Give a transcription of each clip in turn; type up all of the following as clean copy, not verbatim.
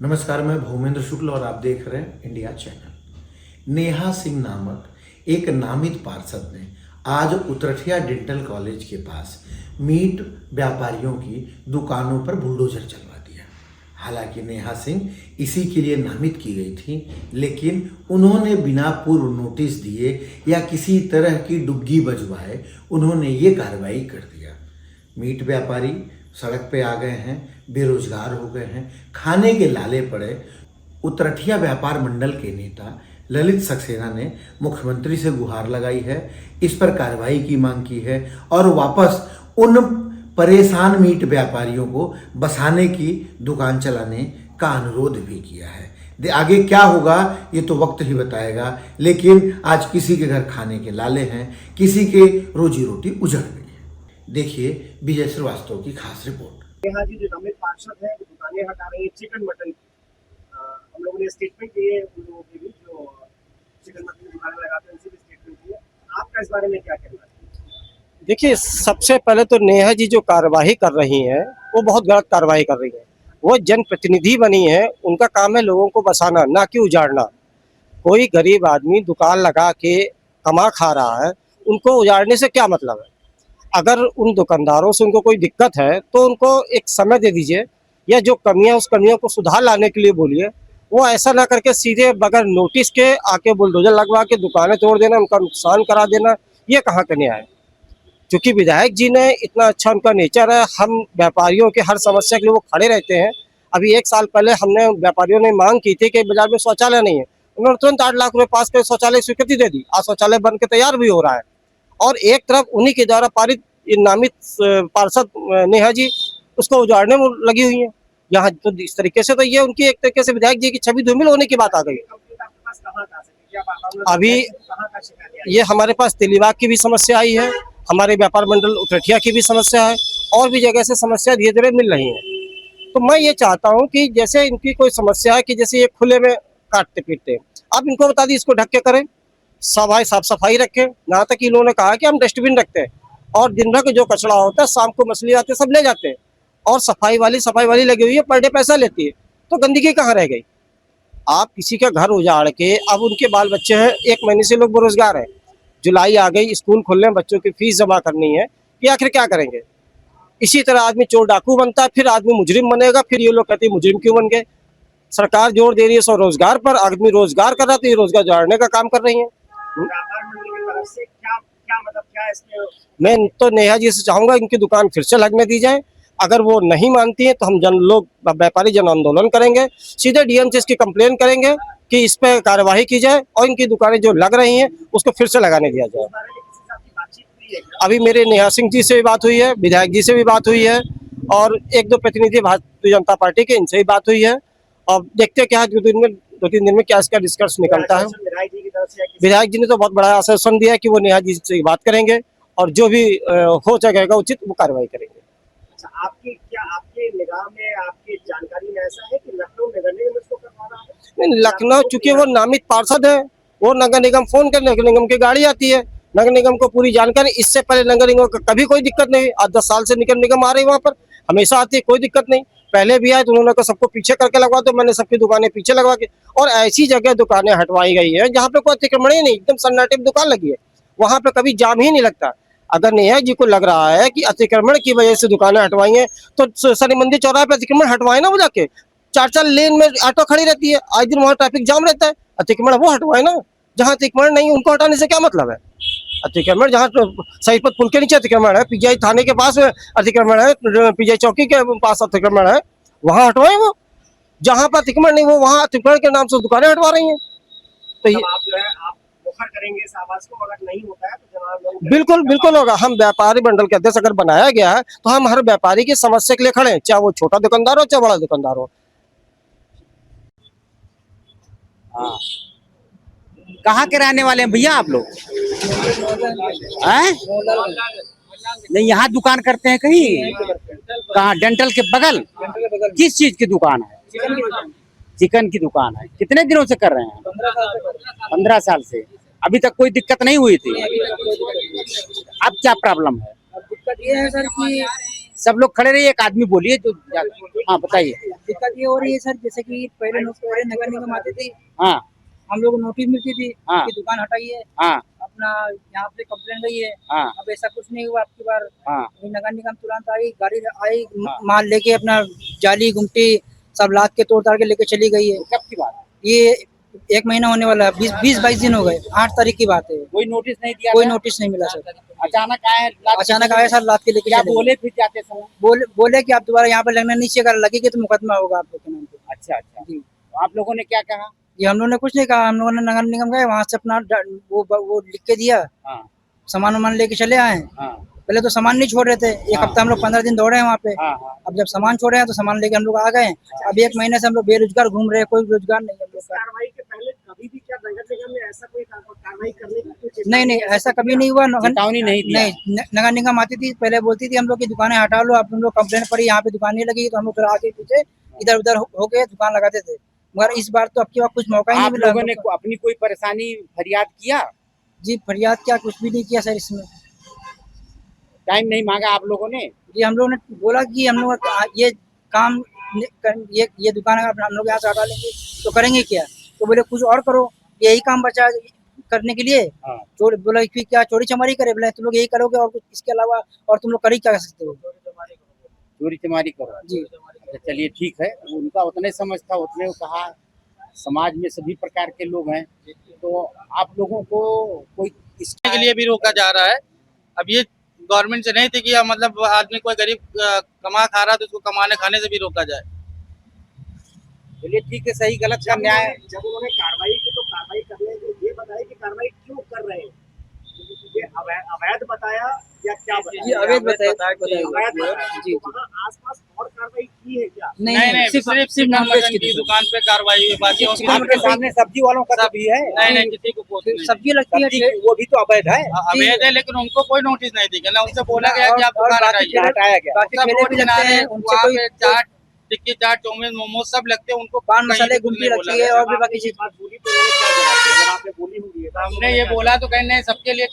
नमस्कार, मैं भूमेंद्र शुक्ल और आप देख रहे हैं इंडिया चैनल। नेहा सिंह नामक एक नामित पार्षद ने आज उतरठिया डेंटल कॉलेज के पास मीट व्यापारियों की दुकानों पर बुलडोजर चलवा दिया। हालांकि नेहा सिंह इसी के लिए नामित की गई थी, लेकिन उन्होंने बिना पूर्व नोटिस दिए या किसी तरह की डुग्गी बजवाए उन्होंने ये कार्रवाई कर दिया। मीट व्यापारी सड़क पे आ गए हैं, बेरोजगार हो गए हैं, खाने के लाले पड़े। उतरठिया व्यापार मंडल के नेता ललित सक्सेना ने मुख्यमंत्री से गुहार लगाई है, इस पर कार्रवाई की मांग की है और वापस उन परेशान मीट व्यापारियों को बसाने की दुकान चलाने का अनुरोध भी किया है। आगे क्या होगा ये तो वक्त ही बताएगा, लेकिन आज किसी के घर खाने के लाले हैं, किसी के रोजी रोटी उजड़ गई है। देखिए विजय श्रीवास्तव की खास रिपोर्ट। नेहा जी जो नामित पार्षद है वो दुकानें हटा रही है चिकन मटन की। हम लोगों ने स्टेटमेंट दिए उन लोगों के भी जो चिकन मटन की दुकानें लगाते हैं, उनसे भी स्टेटमेंट दिए। आपका इस बारे में क्या कहना है? देखिए, सबसे पहले तो नेहा जी जो कार्यवाही कर रही हैं वो बहुत गलत कार्यवाही कर रही है। वो जनप्रतिनिधि बनी है, उनका काम है लोगों को बसाना, ना कि उजाड़ना। कोई गरीब आदमी दुकान लगा के कमा खा रहा है, उनको उजाड़ने से क्या मतलब है? अगर उन दुकानदारों से उनको कोई दिक्कत है तो उनको एक समय दे दीजिए, या जो कमियां उस कमियों को सुधार लाने के लिए बोलिए। वो ऐसा ना करके सीधे बगैर नोटिस के आके बुलडोजर लगवा के दुकानें तोड़ देना, उनका नुकसान करा देना, ये कहाँ का न्याय है? क्योंकि विधायक जी ने इतना अच्छा उनका नेचर है, हम व्यापारियों के हर समस्या के लिए वो खड़े रहते हैं। अभी 1 साल पहले हमने व्यापारियों ने मांग की थी कि बाजार में शौचालय नहीं है, उन्होंने तुरंत 8 लाख रुपए पास कर शौचालय स्वीकृति दे दी। आज शौचालय बन के तैयार भी हो रहा है। और एक तरफ उन्हीं के द्वारा पारित नामित पार्षद नेहा जी उसको उजाड़ने में लगी हुई है। यहाँ तो इस तरीके से तो ये उनकी एक तरीके से विधायक जी की छवि धूमिल होने की बात आ गई। अभी ये हमारे पास तेलीबाग की भी समस्या आई है, हमारे व्यापार मंडल उतरठिया की भी समस्या है, और भी जगह से समस्या धीरे धीरे मिल रही है। तो मैं ये चाहता हूँ कि जैसे इनकी कोई समस्या है कि जैसे ये खुले में काटते पीटते हैं, आप इनको बता दी इसको ढक के करें, साफ सफाई रखें। यहाँ तक इन्होंने कहा कि हम डस्टबिन रखते हैं और दिन भर का जो कचरा होता है शाम को मछली आते सब ले जाते हैं, और सफाई वाली लगी हुई है, पर डे पैसा लेती है, तो गंदगी कहाँ रह गई? आप किसी का घर उजाड़ के, अब उनके बाल बच्चे हैं, 1 महीने से लोग बेरोजगार हैं, जुलाई आ गई, स्कूल खुलने, बच्चों की फीस जमा करनी है, कि आखिर क्या करेंगे? इसी तरह आदमी चोर डाकू बनता है, फिर आदमी मुजरिम बनेगा, फिर ये लोग कहते हैं मुजरिम क्यों बन गए? सरकार जोर दे रही है स्वरोजगार पर, आदमी रोजगार कर रहा, तो ये रोजगार जोड़ने का काम कर रही है। मैं तो नेहा जी से चाहूंगा इनकी दुकान फिर से लगने दी जाए। अगर वो नहीं मानती है तो हम व्यापारी जन आंदोलन करेंगे, सीधे डीएम से इसकी कंप्लेन करेंगे कि इस पे कार्यवाही की जाए और इनकी दुकानें जो लग रही हैं उसको फिर से लगाने दिया जाए। अभी मेरे नेहा सिंह जी से भी बात हुई है, विधायक जी से भी बात हुई है, और 1-2 प्रतिनिधि भारतीय जनता पार्टी के, इनसे भी बात हुई है। और देखते हैं क्या 2-3 दिन में क्या इसका डिस्कस निकलता है। विधायक जी ने तो बहुत बड़ा आश्वासन दिया कि वो नेहा जी से बात करेंगे और जो भी हो सकेगा उचित वो कार्रवाई करेंगे। अच्छा, आपके निगाह में, आपकी जानकारी में ऐसा है कि लखनऊ नगर निगम इसको करवा रहा है? नहीं, लखनऊ चूंकि वो नामित पार्षद है, वो नगर निगम फोन कर, नगर निगम की गाड़ी आती है, नगर निगम को पूरी जानकारी। इससे पहले नगर निगम को कभी कोई दिक्कत नहीं, 8-10 साल से नगर निगम आ रही है, वहाँ पर हमेशा आती है, कोई दिक्कत नहीं। पहले भी आए तो उन्होंने सबको पीछे करके लगवा दो, मैंने सबकी दुकानें पीछे लगवा के, और ऐसी जगह दुकानें हटवाई गई है जहाँ पे कोई अतिक्रमण ही नहीं, एकदम सन्नाटे में दुकान लगी है, वहाँ पे कभी जाम ही नहीं लगता। अगर नेहा जी को लग रहा है कि अतिक्रमण की वजह से दुकानें हटवाई हैं, तो शनि मंदिर चौराहे पे अतिक्रमण हटवाए ना, वो जाके 4-4 लेन में ऑटो खड़ी रहती है, आज दिन वहाँ ट्रैफिक जाम रहता है, अतिक्रमण वो हटवाए ना। जहाँ अतिक्रमण नहीं उनको हटाने से क्या मतलब है? अतिक्रमण जहाँ सहीपत पुल के नीचे अतिक्रमण है, पीजीआई थाने के पास अतिक्रमण है, पीजीआई चौकी के पास अतिक्रमण है, वहाँ हटवाए। वो जहाँ पर अतिक्रमण नहीं वो वहाँ अतिक्रमण के नाम से दुकानें हटवा रही हैं। तो ये आप जो है आप मुखर करेंगे इस आवाज को, अगर नहीं होता है तो जनाब बिल्कुल होगा। हम व्यापारी मंडल के अध्यक्ष अगर बनाया गया है तो हम हर व्यापारी की समस्या के लिए खड़े हैं, चाहे वो छोटा दुकानदार हो चाहे बड़ा दुकानदार हो। हाँ, कहाँ के रहने वाले हैं भैया आप लोग? हैं? नहीं, यहाँ दुकान करते हैं कहीं? कहाँ? डेंटल के बगल? किस चीज की दुकान है? चिकन की दुकान है। कितने दिनों से कर रहे हैं? 15 साल से। अभी तक कोई दिक्कत नहीं हुई थी? अब क्या प्रॉब्लम है? दिक्कत ये है सर कि सब लोग खड़े रहिए, एक आदमी बोलिए जो। हाँ बताइए। दिक्कत ये हो रही है सर, जैसे कि पहले नगर निगम आती थी, हाँ हम लोग को नोटिस मिलती थी हाँ। कि दुकान हटाइए, हाँ अपना यहाँ पे कंप्लेन गई है। हाँ अब ऐसा कुछ नहीं हुआ आपकी बार। हाँ अभी नगर निगम तुरंत आई, गाड़ी आई, हाँ। माल लेके अपना जाली गुमटी सब लाद के तोड़ ताड़ के लेके चली गई है। कब की बात? ये 1 महीना होने वाला है, 20-22 दिन हो गए, 8 तारीख की बात है। कोई नोटिस नहीं दिया कोई गया? नोटिस नहीं मिला सर। अचानक आए, लाद के अचानक चले आए गए? सर, लाद के लेके क्या चले गए। बोले फिर जाते समय? बोले कि आप दोबारा यहाँ पर लगना नहीं चाहिए, अगर लगेगी तो मुकदमा होगा आप लोग के नाम पे। अच्छा अच्छा। जी। तो आप लोगों ने क्या कहा? ये हम लोगों ने कुछ नहीं कहा, हम लोगों ने नगर निगम गए, वहाँ से अपना वो लिख के दिया, हाँ सामान वामान लेके चले आए। हाँ पहले तो सामान नहीं छोड़ रहे थे, एक हाँ। हफ्ता हम लोग 15 दिन दौड़े हैं वहाँ पे। हाँ हाँ। अब जब सामान छोड़े हैं तो सामान लेके हम लोग आ गए। अब 1 महीने से हम लोग बेरोजगार घूम रहे हैं, कोई रोजगार नहीं है हम लोग इस का। कार्रवाई के पहले कभी भी क्या नगर निगम ने ऐसा कोई कार्रवाई करने की कोई नहीं, ऐसा कभी नहीं हुआ। चेतावनी नहीं दिया? नहीं, नगर निगम आती थी, पहले बोलती थी हम लोग की दुकानें हटा लो, अब हम लोग कंप्लेंट पड़ी यहाँ पे दुकान नहीं लगेगी, तो हम लोग फिर आगे पीछे इधर उधर हो के दुकान लगाते थे। मगर इस बार तो अब की बार कुछ मौका ही नहीं आप मिला हम लोगों लोग ने को। अपनी कोई परेशानी फरियाद किया? जी, फरियाद क्या, कुछ भी नहीं किया सर इसमें। टाइम नहीं मांगा आप लोगों ने? जी, हम लोगों ने बोला कि हम लोग ये काम ये दुकान अगर हम लोग यहाँ से हटा लेंगे तो करेंगे क्या? तो बोले कुछ और करो, यही काम बचा करने के लिए। हाँ। चोरी बोला कि क्या चोरी चमारी करे, बोले तुम लोग यही करोगे और कुछ इसके अलावा और तुम लोग कर ही क्या सकते हो? चोरी चमारी करो? जी। अच्छा चलिए ठीक है, उनका उतने समझ था, उतने वो कहा। समाज में सभी प्रकार के लोग हैं, तो आप लोगों को कोई के लिए भी रोका जा रहा है। अब ये गवर्नमेंट से नहीं थी कि मतलब आदमी कोई गरीब कमा खा रहा है तो उसको कमाने खाने से भी रोका जाए। चलिए ठीक है, सही गलत का न्याय। जब उन्होंने कार्रवाई की तो कार्रवाई करने के ये बताया कि कार्रवाई क्यों कर रहे हैं, ये अवैध बताया या क्या बताया? जी, अवैध बताया। अवैध बताया। जी, तो वहाँ आसपास और कार्रवाई की है क्या? नहीं, सिर्फ चिकन मटन की दुकान पे कार्रवाई हुई, बाकी और आपके सामने सब्जी वालों का भी है? नहीं, किसी को कुछ नहीं। सब्जी लगती है। सब्जी वो भी तो अवैध है। अवैध है, लेकिन उनको कोई नोटिस नहीं दिया ना, उनसे बोला गया कि आप और दुकान बाकी हटाइए। हटाया गया। बाकी सब ठेले रोड भी लगते किनारे हैं, उनसे वहाँ कोई पे चाट टिक्की, चाट, चाउमीन, मोमोज सब लगते हैं, उनको पान कहीं मसाले भी कुछ गुमटी नहीं बोला लगती है गया। और भी बाकी ये चीज। बात बोली तो उन्होंने क्या जवाब दिया? अगर आपने बोली होगी तो हमने ये बोला तो कहीं नहीं, सबके लिए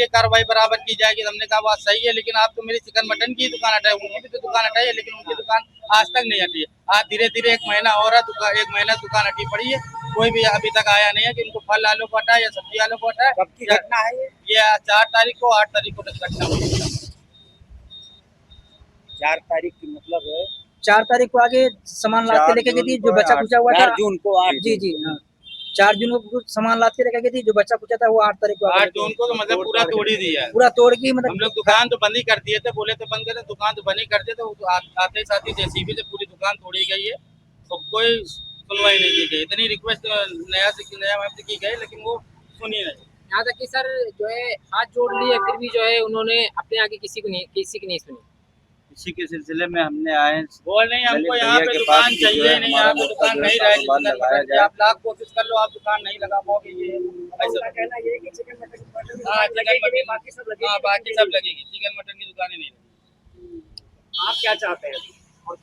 कार्रवाई बराबर की जाएगी। हमने कहा बात सही है, लेकिन आप तो मेरी चिकन मटन की दुकान हटाए, उनकी भी तो दुकान हटाई है, लेकिन उनकी दुकान आज तक नहीं हटी है। आज धीरे धीरे 1 महीना हो रहा है, 1 महीना दुकान हटी पड़ी है, कोई भी अभी तक आया नहीं है कि उनको फल आलू को हटाए या सब्जी आलू को हटाए। कब की घटना है ये? ये 4 तारीख को 8 तारीख को घटना हुई है। 4 तारीख की मतलब 4 तारीख को आगे सामान लाद के लेके गई थी, जो बच्चा कुचा हुआ था। 4 जून को। 8 जी जी हाँ, 4 जून को कुछ सामान लाद के लेके गई थी, जो बच्चा कुचा था वो 8 तारीख को 8 जून को तो मतलब पूरा तोड़ ही दिया है। पूरा तोड़ की हम मतलब लोग दुकान तो बंद ही कर दिए थे, बोले थे बंद करें, दुकान तो बंद ही कर दिए थे। वो आते ही साथ ही जेसीबी से पूरी दुकान तोड़ी गई है, तो कोई सुनवाई नहीं की गई। इतनी रिक्वेस्ट नया से की गई, लेकिन वो सुनी नहीं। यहाँ तक कि सर जो है हाथ जोड़ लिए, फिर भी जो है उन्होंने अपने आगे किसी की नहीं सुनी। इसी के सिलसिले में हमने आए। बोल नहीं, हमको दलित यहाँ भैया पे के दुकान पास भी जो चाहिए है नहीं, हमारा यहाँ पे मुफ्त दुकान जो है नहीं कारोबार रहेगी। लगाया जाए। आप लाख कोशिश कर लो, आप दुकान नहीं लगा पाओगे। ये उनका ऐसा कहना ये है कि चिकन मटन की हाँ, दुकान लगेगी नहीं, बाकी सब लगेगी। हाँ, बाकी सब लगेगी, चिकन मटन की दुकानें नहीं लगेगी। आप क्या चाहते हैं? और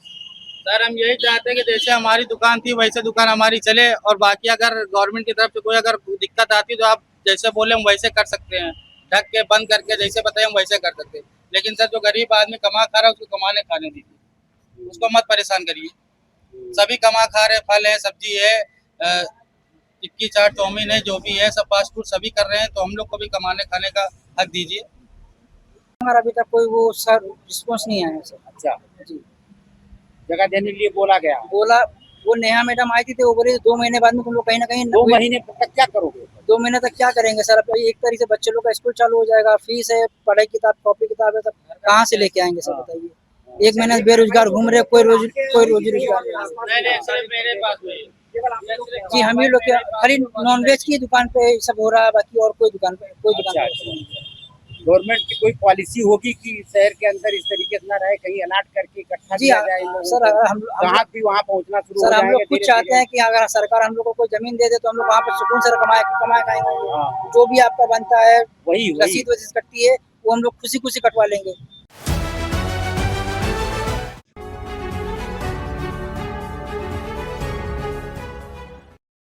सर हम यही चाहते हैं कि जैसे हमारी दुकान थी वैसे दुकान हमारी चले, और बाकी अगर गवर्नमेंट की तरफ से कोई अगर दिक्कत आती है तो आप जैसे बोले हम वैसे कर सकते हैं, ढक के बंद करके जैसे बताए हम वैसे कर सकते हैं। लेकिन सर जो गरीब आदमी कमा खा रहा है उसको कमाने खाने दीजिए, उसको मत परेशान करिए। सभी कमा खा रहे, फल है, सब्जी है, टिक्की चाट चाउमीन है, जो भी है सब फास्ट फूड सभी कर रहे हैं, तो हम लोग को भी कमाने खाने का हक दीजिए। हमारा अभी तक कोई वो सर रिस्पॉन्स नहीं आया सर। अच्छा, जी, जगह देने के लिए बोला गया। बोला वो नेहा मैडम आई थी, तो वो बोले 2 महीने बाद में तुम लोग कहीं ना कहीं 2 महीने तक क्या करोगे? 2 महीने तक क्या करेंगे सर? अब एक तारीख से बच्चे लोग का स्कूल चालू हो जाएगा, फीस है, पढ़ाई किताब कॉपी किताब है, सब कहाँ से लेके आएंगे सर बताइए? 1 महीने से बेरोजगार घूम रहे, कोई रोजी रोजगार नहीं। नहीं सर मेरे पास में जी, हम ही लोग खाली नॉनवेज की दुकान पे सब हो रहा है, बाकी और कोई दुकान पे अच्छा, गवर्नमेंट की कोई पॉलिसी होगी कि शहर के अंदर इस तरीके से न रहे, कहीं अलाट करके इकट्ठा जी किया जाए लोगों सर, को? हम ग्राहक भी वहाँ पहुँचना शुरू हो सर हम लोग जाएंगे खुद धीरे-धीरे। चाहते हैं कि अगर सरकार हम लोग को कोई जमीन दे दे तो हम लोग वहाँ पे सुकून से कमाए खाएंगे। हाँ। जो भी आपका बनता है वही रसीद वसीद कटती है वो हम लोग खुशी खुशी कटवा लेंगे।